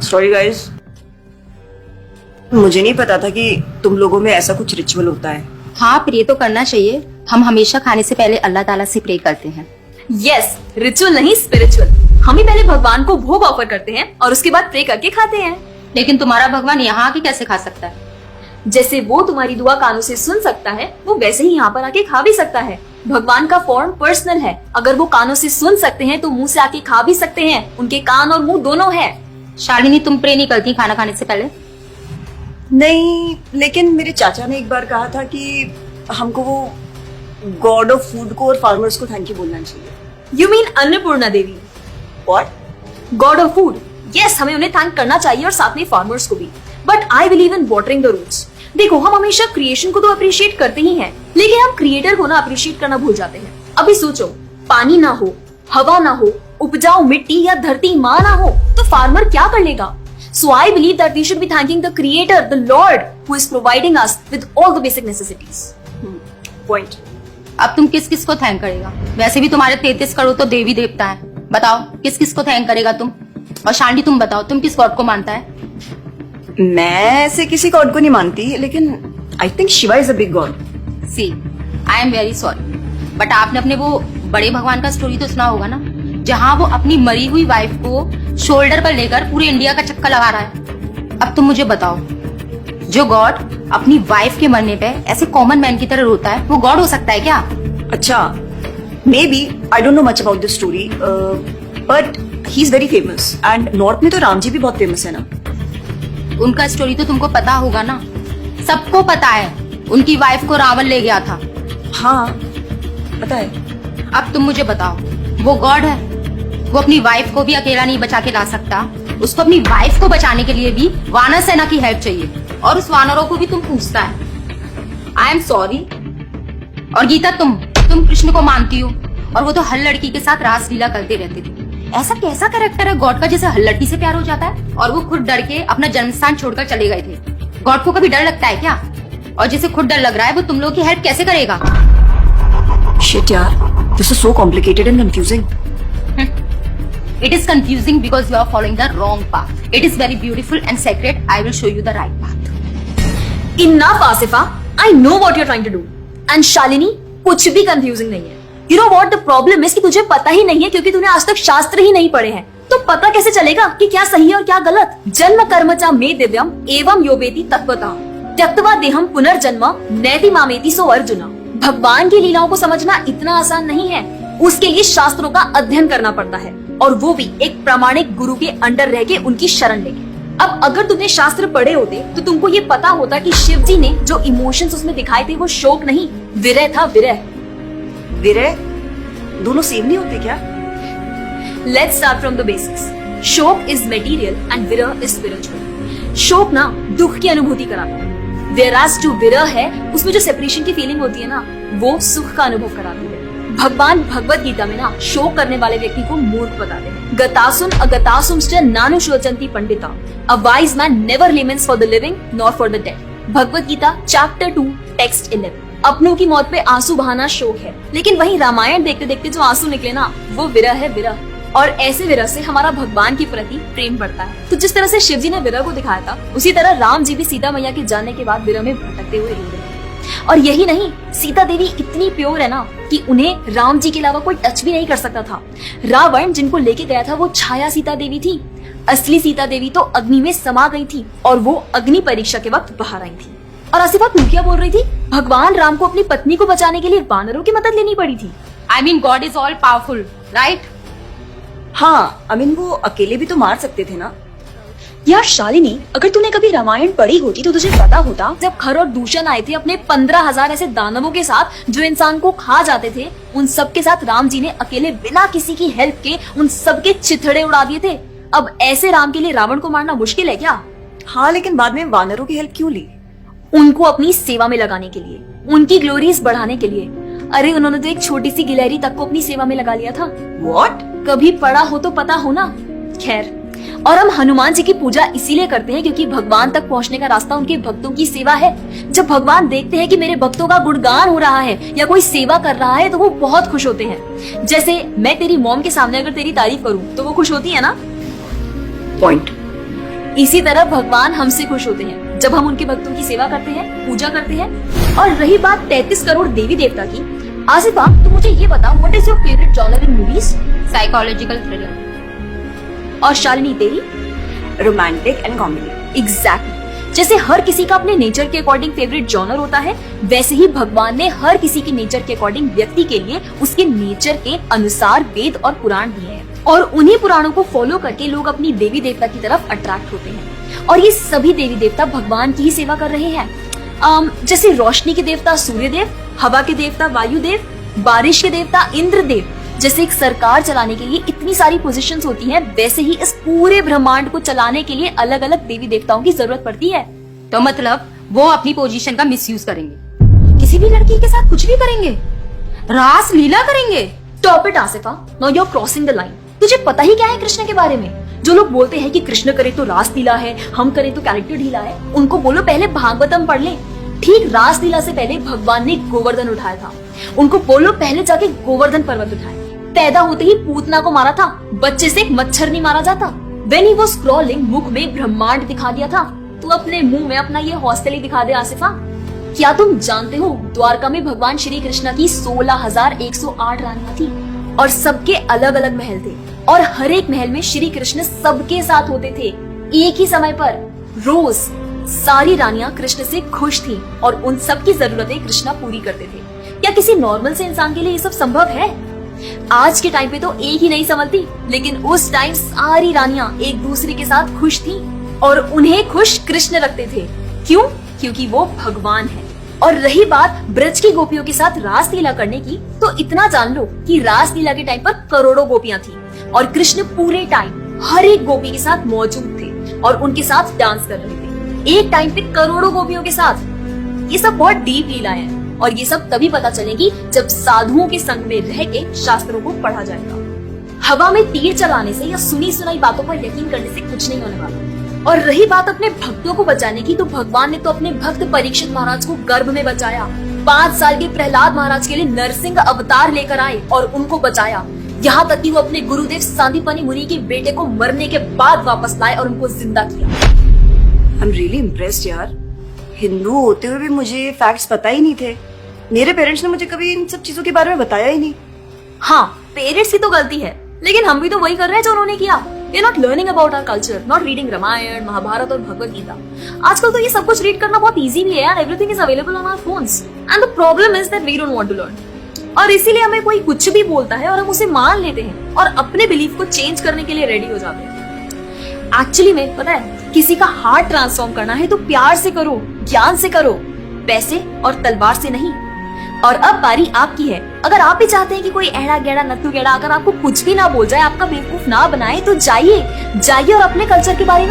Sorry guys, मुझे नहीं पता था कि तुम लोगों में ऐसा कुछ रिचुअल होता है। हाँ, प्रे तो करना चाहिए। हम हमेशा खाने से पहले अल्लाह ताला से प्रे करते हैं। यस, रिचुअल नहीं स्पिरिचुअल। हम ही पहले भगवान को भोग ऑफर करते हैं और उसके बाद प्रे करके खाते हैं। लेकिन तुम्हारा भगवान यहाँ आके कैसे खा सकता है? जैसे वो तुम्हारी दुआ कानों से सुन सकता है, वो वैसे ही यहाँ पर आके खा भी सकता है। भगवान का फॉर्म पर्सनल है। अगर वो कानों से सुन सकते हैं तो मुंह से आके खा भी सकते हैं। उनके कान और मुंह दोनों है। शालिनी, तुम प्रे नहीं करती खाना खाने से पहले? नहीं, लेकिन मेरे चाचा ने एक बार कहा था कि हमको वो गॉड ऑफ फूड को और फार्मर्स को थैंक यू बोलना चाहिए। You mean Annapurna Devi? What? God of food. Yes, हमें उन्हें थैंक करना चाहिए और साथ में फार्मर्स को भी। But I believe in watering the roots. देखो, हम हमेशा क्रिएशन को तो अप्रिशिएट करते ही हैं, लेकिन हम क्रिएटर को ना अप्रिशिएट करना भूल जाते हैं। अभी सोचो, पानी ना हो, हवा ना हो, उपजाऊ मिट्टी या धरती माँ ना हो, तो फार्मर क्या कर लेगा? So I believe that we should be thanking the Creator, the Lord, who is providing us with all the basic necessities. Point. अब तुम किस किस को थैंक करेगा? वैसे भी तुम्हारे 33 करोड़ तो देवी देवता है। बताओ, किस किस को थैंक करेगा तुम? और शांति, तुम बताओ, तुम किस गॉड को मानता है? मैं ऐसे किसी गॉड को नहीं मानती, लेकिन I think Shiva is a big god. See, I am very sorry, but आपने अपने वो बड़े भगवान का स्टोरी तो सुना होगा ना, जहाँ वो अपनी मरी हुई वाइफ को शोल्डर पर लेकर पूरे इंडिया का चक्कर लगा रहा है। अब तुम मुझे बताओ, जो गॉड अपनी वाइफ के मरने पे ऐसे कॉमन मैन की तरह रोता है, वो गॉड हो सकता है क्या? अच्छा, may be, I don't know much about this story, but he is very famous and north में तो राम जी भी बहुत फेमस है ना। उनका स्टोरी तो तुमको पता होगा ना, सबको पता है। उनकी वाइफ को रावण ले गया था। हाँ, पता है। अब तुम मुझे बताओ, वो गॉड है? वो अपनी वाइफ को भी अकेला नहीं बचा के ला सकता। उसको अपनी वाइफ को बचाने के लिए भी वानर सेना की हेल्प चाहिए, और उस वानरों को भी तुम पूछता है। I am sorry. और गीता, तुम कृष्ण को मानती हो, और वो तो हर लड़की के साथ रासलीला करते रहते थे। ऐसा कैसा कैरेक्टर है गॉड का जिसे हर लड़की से प्यार हो जाता है? और वो खुद डर के अपना जन्मस्थान छोड़कर चले गए थे। गॉड को कभी डर लगता है क्या? और जिसे खुद डर लग रहा है, वो तुम लोग की हेल्प कैसे करेगा? शिट यार, this is so complicated and confusing. It is confusing because you are following the wrong path. It is very beautiful and sacred. I will show you the right path. Enough, Asifa. I know what you're trying to do. And Shalini, कुछ भी confusing नहीं है। You know what the problem is कि तुझे पता ही नहीं है, क्योंकि तूने आज तक शास्त्र ही नहीं पढ़े हैं। तो पता कैसे चलेगा कि क्या सही है और क्या गलत? जन्म कर्म च मे दिव्यम एवं योवेति तत्वतः त्यक्त्वा देहम पुनर्जन्म नैति मामेति सो अर्जुना। भगवान की लीलाओं को समझना इतना आसान नहीं है। उसके लिए शास्त्रों का अध्ययन करना पड़ता है, और वो भी एक प्रामाणिक गुरु के अंडर रह के उनकी शरण लेके। अब अगर तुमने शास्त्र पढ़े होते तो तुमको ये पता होता कि शिव जी ने जो इमोशंस उसमें दिखाए थे वो शोक नहीं, विरह था। विरह विरह दोनों सेम नहीं होते क्या? Let's start from the basics. शोक इज मटेरियल एंड विरह इज स्पिरिचुअल। शोक ना दुख की अनुभूति कराता है, whereas जो विरह है उसमें जो सेपरेशन की फीलिंग होती है ना, वो सुख का अनुभव कराती है। भगवान भगवत गीता में ना शोक करने वाले व्यक्ति को मूर्ख बताते हैं। गतासुन अगतासुंश्च नानु शोचंति पंडिता, a wise man never laments for the living nor for the dead. Bhagavad Gita chapter 2 text 11। अपनों की मौत पे आंसू बहाना शोक है, लेकिन वही रामायण देखते देखते जो आंसू निकले ना, वो विरह है। विरह, और ऐसे विरह से हमारा भगवान के प्रति प्रेम बढ़ता है। तो जिस तरह से शिव जी ने विरह को दिखाया था, उसी तरह राम जी भी सीता मैया के जाने के बाद विरह में भटकते हुए रो रहे हैं। और यही नहीं, सीता देवी इतनी प्योर है ना कि उन्हें राम जी के अलावा कोई टच भी नहीं कर सकता था। रावण जिनको लेके गया था वो छाया सीता देवी थी। असली सीता देवी तो अग्नि में समा गई थी, और वो अग्नि परीक्षा के वक्त बाहर आई थी। और आसिफा, तू क्या बोल रही थी? भगवान राम को अपनी पत्नी को बचाने के लिए वानरों की मदद लेनी पड़ी थी। I mean, God is all powerful, right? हाँ, I mean, वो अकेले भी तो मार सकते थे ना। यार शालिनी, अगर तूने कभी रामायण पढ़ी होती तो तुझे पता होता, जब खर और दूषण आए थे अपने 15,000 ऐसे दानवों के साथ जो इंसान को खा जाते थे, उन सब के साथ राम जी ने अकेले बिना किसी की हेल्प के उन सब के चिथड़े उड़ा दिए थे। अब ऐसे राम के लिए रावण को मारना मुश्किल है क्या? हाँ, लेकिन बाद में वानरों की हेल्प क्यों ली? उनको अपनी सेवा में लगाने के लिए, उनकी ग्लोरीज बढ़ाने के लिए। अरे उन्होंने तो एक छोटी सी गिलहरी तक को अपनी सेवा में लगा लिया था। What? कभी पढ़ा हो तो पता हो ना। खैर, और हम हनुमान जी की पूजा इसीलिए करते हैं क्योंकि भगवान तक पहुंचने का रास्ता उनके भक्तों की सेवा है। जब भगवान देखते हैं कि मेरे भक्तों का गुणगान हो रहा है या कोई सेवा कर रहा है तो वो बहुत खुश होते हैं। जैसे मैं तेरी मॉम के सामने अगर तेरी तारीफ करूं तो वो खुश होती है ना। पॉइंट। इसी तरह भगवान हमसे खुश होते हैं जब हम उनके भक्तों की सेवा करते हैं, पूजा करते हैं। और रही बात 33 करोड़ देवी देवता की, आसिफा तो मुझे ये बता, what is your favourite genre in movies? Psychological thriller. और शालिनी तेरी? Romantic and comedy. एग्जैक्टली। जैसे हर किसी का अपने नेचर के अकॉर्डिंग फेवरेट जॉनर होता है, वैसे ही भगवान ने हर किसी के नेचर के अकॉर्डिंग व्यक्ति के लिए उसके नेचर के अनुसार वेद और पुराण दिए हैं। और उन्हीं पुराणों को फॉलो करके लोग अपनी देवी देवता की तरफ अट्रैक्ट होते हैं। और ये सभी देवी देवता भगवान की ही सेवा कर रहे हैं। जैसे रोशनी के देवता सूर्यदेव, हवा के देवता वायुदेव, बारिश के देवता इंद्रदेव। जैसे एक सरकार चलाने के लिए इतनी सारी पोजीशंस होती हैं, वैसे ही इस पूरे ब्रह्मांड को चलाने के लिए अलग अलग देवी देवताओं की जरूरत पड़ती है। तो मतलब वो अपनी पोजीशन का मिसयूज करेंगे, किसी भी लड़की के साथ कुछ भी करेंगे, रास लीला करेंगे। Stop it Asifa, now you are crossing the line. तुझे पता ही क्या है कृष्ण के बारे में? जो लोग बोलते हैं कि कृष्ण करे तो रास लीला है, हम करें तो कैरेक्टर ढीला है, उनको बोलो पहले भागवतम पढ़ ले। ठीक रास लीला से पहले भगवान ने गोवर्धन उठाया था। उनको बोलो पहले जाके गोवर्धन पर्वत उठाए। पैदा होते ही पूतना को मारा था, बच्चे से एक मच्छर नहीं मारा जाता। When he was crawling, मुख में ब्रह्मांड दिखा दिया था। तू अपने मुंह में अपना ये हॉस्टल ही दिखा दे आसिफा। क्या तुम जानते हो द्वारका में भगवान श्री कृष्ण की 16,108 रानियां थी और सबके अलग अलग महल थे और हर एक महल में श्री कृष्ण सबके साथ होते थे एक ही समय पर। रोज सारी रानियां कृष्ण से खुश थी और उन सब की जरूरतें कृष्णा पूरी करते थे। क्या किसी नॉर्मल से इंसान के लिए ये सब संभव है? आज के टाइम पे तो एक ही नहीं संभलती, लेकिन उस टाइम सारी रानियां एक दूसरे के साथ खुश थी और उन्हें खुश कृष्ण रखते थे। क्यों? क्योंकि वो भगवान है। और रही बात ब्रज की गोपियों के साथ रास लीला करने की, तो इतना जान लो कि रास लीला के टाइम पर करोड़ों गोपियां थी और कृष्ण पूरे टाइम हर एक गोपी के साथ मौजूद थे और उनके साथ डांस कर रहे थे एक टाइम पे करोड़ों गोपियों के साथ। ये सब बहुत डीप लीला है और ये सब तभी पता चलेगी जब साधुओं के संग में रह के शास्त्रों को पढ़ा जाएगा। हवा में तीर चलाने से या सुनी सुनाई बातों पर यकीन करने से कुछ नहीं होने वाला। और रही बात अपने भक्तों को बचाने की, तो भगवान ने तो अपने भक्त परीक्षित महाराज को गर्भ में बचाया। 5 साल के प्रहलाद महाराज के लिए नरसिंह अवतार लेकर आए और उनको बचाया। यहाँ तक कि वो अपने गुरुदेव सांदीपनि मुनि के बेटे को मरने के बाद वापस लाए और उनको जिंदा किया। आई एम रियली इम्प्रेस्ड यार। हिंदू होते हुए भी मुझे फैक्ट्स पता ही नहीं थे। मेरे पेरेंट्स ने मुझे कभी इन सब चीजों के बारे में बताया ही नहीं। हाँ, पेरेंट्स की तो गलती है, लेकिन हम भी तो वही कर रहे हैं जो उन्होंने किया। We are not learning about our culture, not reading Ramayan, Mahabharat और भगवत गीता। आजकल तो ये सब कुछ रीड करना बहुत इजी भी है यार। Everything is available on our phones. And the problem is that we don't want to learn. और इसीलिए हमें कोई कुछ भी बोलता है और हम उसे मान लेते हैं और अपने बिलीफ को चेंज करने के लिए रेडी हो जाते हैं। एक्चुअली में पता है, किसी का हार्ट ट्रांसफॉर्म करना है तो प्यार से करो, ज्ञान से करो, पैसे और तलवार से नहीं। और अब बारी आपकी है। अगर आप भी चाहते हैं कि कोई एड़ा गेड़ा नत्थु गेड़ा अगर आपको कुछ भी ना बोल जाए, आपका बेवकूफ ना बनाए, तो जाइए और अपने कल्चर के बारे में